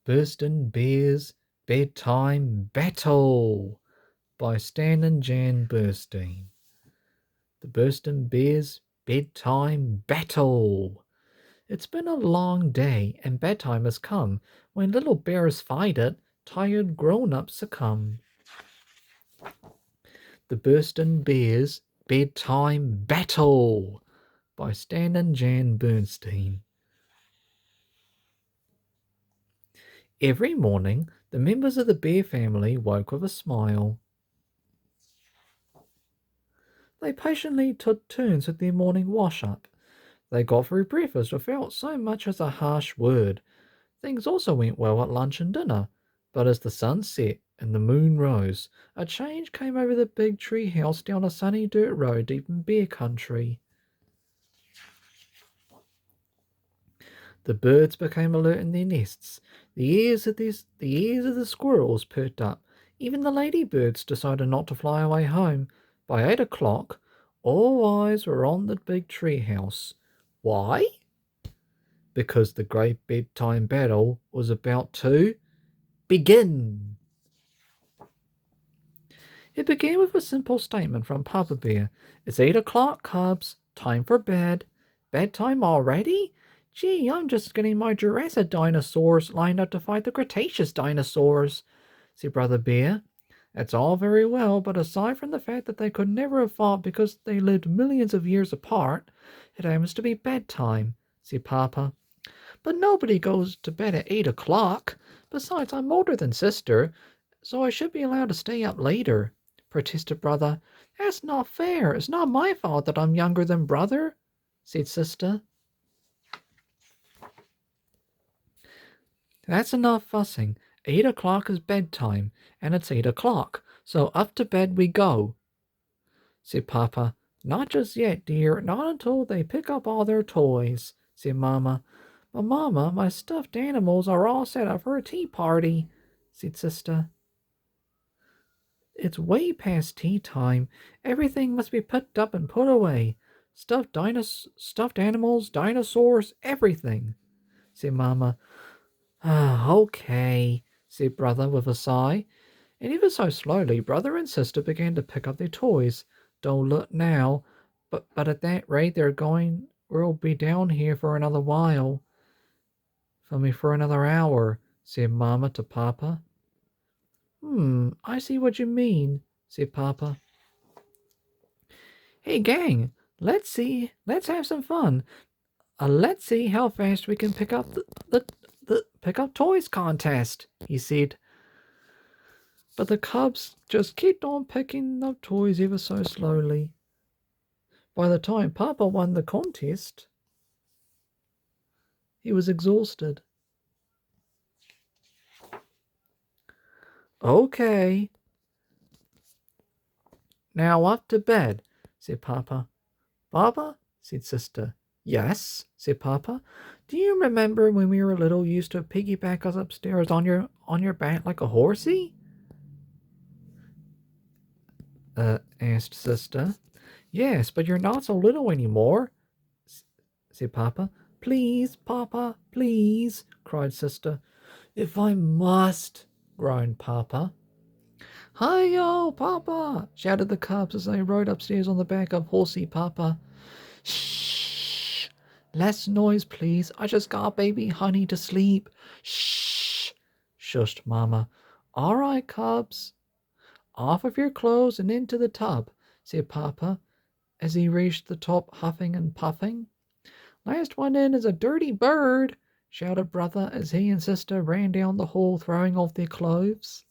Berenstain Bears Bedtime Battle by Stan and Jan Berenstain. The Berenstain Bears Bedtime Battle. It's been a long day, and bedtime has come. When little bears fight it, tired grown-ups succumb. The Berenstain Bears Bedtime Battle by Stan and Jan Berenstain. Every morning, the members of the bear family woke with a smile. They patiently took turns with their morning wash-up. They got through breakfast without so much as a harsh word. Things also went well at lunch and dinner, but as the sun set and the moon rose, a change came over the big tree house down a sunny dirt road deep in bear country. The birds became alert in their nests. The ears of the squirrels perked up. Even the ladybirds decided not to fly away home. By 8 o'clock, all eyes were on the big tree house. Why? Because the great bedtime battle was about to begin. It began with a simple statement from Papa Bear. It's 8 o'clock, cubs. Time for bed. Bedtime already? Gee, I'm just getting my Jurassic dinosaurs lined up to fight the Cretaceous dinosaurs, said Brother Bear. That's all very well, but aside from the fact that they could never have fought because they lived millions of years apart, it happens to be bedtime, said Papa. But nobody goes to bed at 8 o'clock. Besides, I'm older than Sister, so I should be allowed to stay up later, protested Brother. That's not fair. It's not my fault that I'm younger than Brother, said Sister. That's enough fussing. 8 o'clock is bedtime, and it's 8 o'clock, so up to bed we go, said Papa. Not just yet, dear, not until they pick up all their toys, said Mama. But Mama, my stuffed animals are all set up for a tea party, said Sister. It's way past tea time. Everything must be picked up and put away. Stuffed animals, dinosaurs, everything, said Mama. Okay, said Brother with a sigh. And ever so slowly, Brother and Sister began to pick up their toys. Don't look now, but at that rate we'll be down here for another while. For another hour, said Mama to Papa. I see what you mean, said Papa. Hey gang, let's have some fun. Let's see how fast we can pick up the pick up toys contest, he said. But the cubs just kept on picking up toys ever so slowly. By the time Papa won the contest, he was exhausted. Okay. Now up to bed, said Papa. Papa, said Sister. Yes, said Papa. Do you remember when we were little, you used to piggyback us upstairs on your back like a horsey? Asked Sister. Yes, but you're not so little anymore, said Papa. Please, Papa, please, cried Sister. If I must, groaned Papa. Hi-yo, Papa, shouted the cubs as they rode upstairs on the back of Horsey Papa. Shh, less noise, please. I just got baby honey to sleep. Shh, shushed Mama. All right, cubs. Off of your clothes and into the tub, said Papa, as he reached the top huffing and puffing. Last one in is a dirty bird, shouted Brother as he and Sister ran down the hall throwing off their clothes.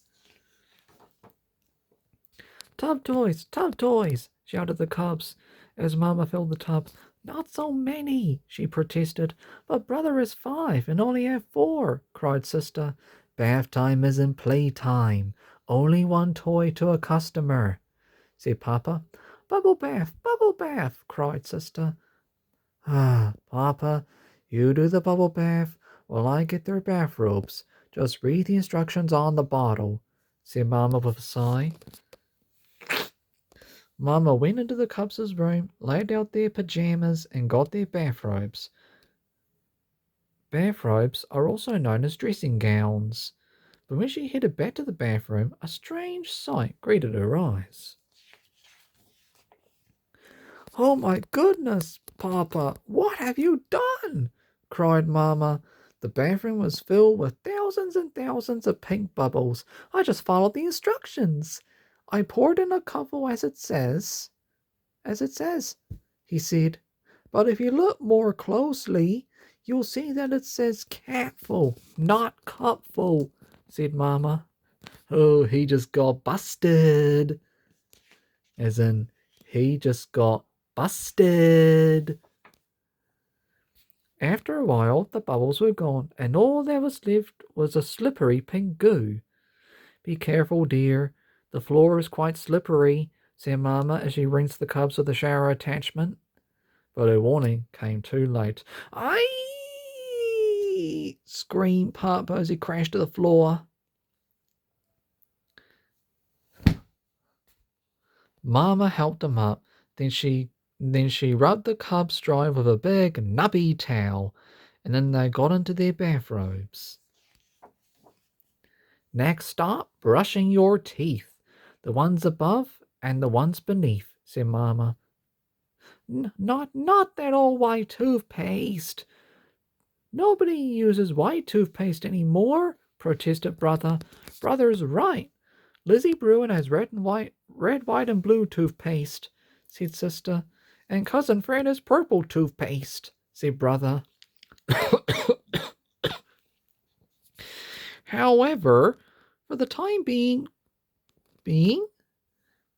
Tub toys, shouted the cubs as Mama filled the tub. Not so many, she protested. But Brother is 5 and only have 4, cried Sister. Bath time isn't playtime. Only one toy to a customer, said Papa. Bubble bath, cried Sister. Papa, you do the bubble bath while I get their bathrobes. Just read the instructions on the bottle, said Mama with a sigh. Mama went into the cubs' room, laid out their pajamas, and got their bathrobes. Bathrobes are also known as dressing gowns, but when she headed back to the bathroom, a strange sight greeted her eyes. "Oh my goodness, Papa, what have you done?" cried Mama. The bathroom was filled with thousands and thousands of pink bubbles. "I just followed the instructions. I poured in a cupful as it says, he said. But if you look more closely, you'll see that it says catful, not cupful," said Mama. "Oh, he just got busted." As in, he just got busted. After a while, the bubbles were gone, and all there was left was a slippery pink goo. "Be careful, dear. The floor is quite slippery," said Mama as she rinsed the cups with the shower attachment. But her warning came too late. "Aye!" screamed Papa as he crashed to the floor. Mama helped him up. Then she rubbed the cubs dry with a big nubby towel, and then they got into their bathrobes. "Next stop, brushing your teeth. The ones above and the ones beneath," said Mama. Not that old white toothpaste. Nobody uses white toothpaste anymore," protested Brother. "Brother's right. Lizzie Bruin has red, white, and blue toothpaste," said Sister. "And Cousin Fred has purple toothpaste," said Brother. "However, for the time being,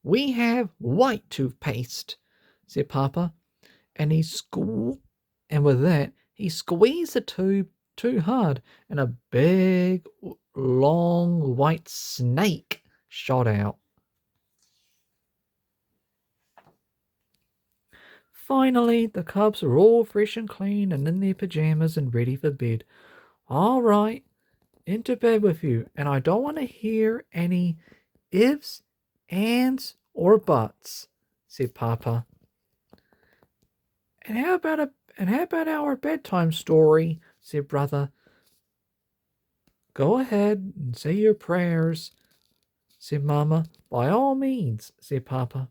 we have white toothpaste," said Papa. And with that, he squeezed the tube too hard, and a big, long white snake shot out. Finally, the cubs were all fresh and clean and in their pajamas and ready for bed. "All right, into bed with you, and I don't want to hear any ifs, ands, or buts," said Papa. And how about our bedtime story?" said Brother. "Go ahead and say your prayers," said Mama. "By all means," said Papa.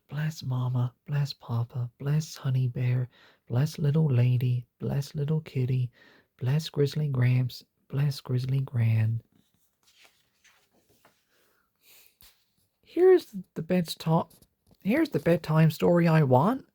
"Bless Mama, bless Papa, bless Honey Bear, bless little lady, bless little kitty, bless Grizzly Gramps, bless Grizzly Gran." Here's the bedtime story I want,"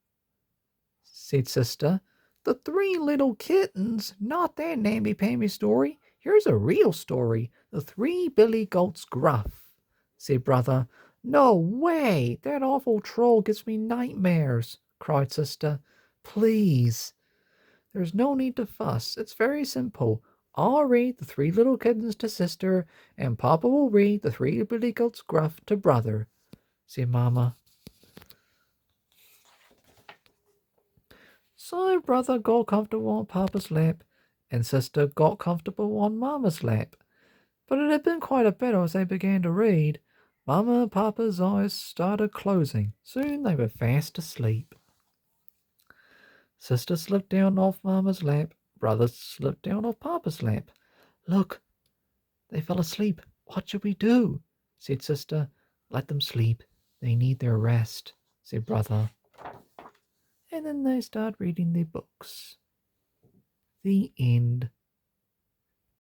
said Sister. "The Three Little Kittens, not that namby-pamby story. Here's a real story. The Three Billy Goats Gruff," said Brother. "No way! That awful troll gives me nightmares," cried Sister. "Please." "There's no need to fuss. It's very simple. I'll read The Three Little Kittens to Sister, and Papa will read The Three Billy Goats Gruff to Brother," said Mama. So Brother got comfortable on Papa's lap, and Sister got comfortable on Mama's lap. But it had been quite a battle as they began to read. Mama and Papa's eyes started closing. Soon they were fast asleep. Sister slipped down off Mama's lap. Brother slipped down off Papa's lap. "Look, they fell asleep. What should we do?" said Sister. "Let them sleep. They need their rest," said Brother. And then they start reading their books. The end.